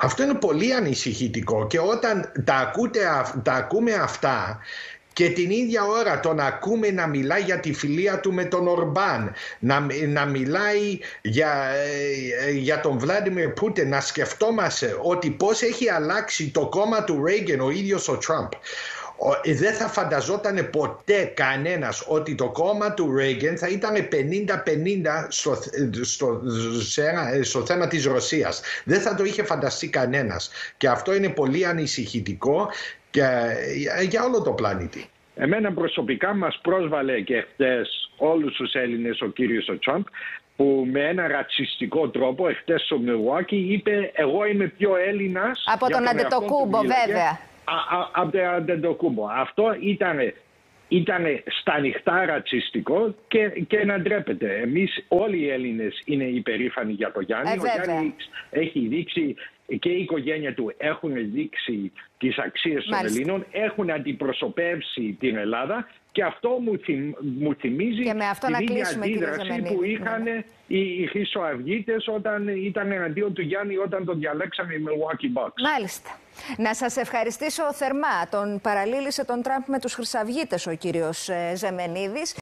Αυτό είναι πολύ ανησυχητικό και όταν τα ακούμε αυτά και την ίδια ώρα τον ακούμε να μιλάει για τη φιλία του με τον Ορμπάν, να μιλάει για τον Βλάντιμιρ Πούτιν, να σκεφτόμαστε ότι πώς έχει αλλάξει το κόμμα του Ρέγκεν ο ίδιος ο Τραμπ. Δεν θα φανταζόταν ποτέ κανένας ότι το κόμμα του Ρέγκεν θα ήταν 50-50 στο θέμα της Ρωσίας. Δεν θα το είχε φανταστεί κανένας. Και αυτό είναι πολύ ανησυχητικό και για όλο το πλανήτη. Εμένα προσωπικά μας πρόσβαλε και χτες όλους τους Έλληνες ο κύριος ο Τραμπ, που με ένα ρατσιστικό τρόπο εχθές στο Μιλουόκι είπε «Εγώ είμαι πιο Έλληνας». Από τον Αντετοκούμπο βέβαια. Από τον Αντετοκούμπο. Αυτό ήταν στα ανοιχτά ρατσιστικό και να ντρέπεται. Εμείς όλοι οι Έλληνες είναι υπερήφανοι για τον Γιάννη. Ο Γιάννης έχει δείξει και η οικογένεια του έχουν δείξει τις αξίες των Ελλήνων, έχουν αντιπροσωπεύσει την Ελλάδα και αυτό μου θυμίζει την ίδια αντίδραση που είχαν οι χρυσοαυγίτες όταν ήταν εναντίον του Γιάννη όταν τον διαλέξαμε οι Milwaukee Bucks. Μάλιστα. Να σας ευχαριστήσω θερμά. Τον παραλήλησε τον Τραμπ με τους χρυσαυγίτες ο κύριος Ζεμενίδης.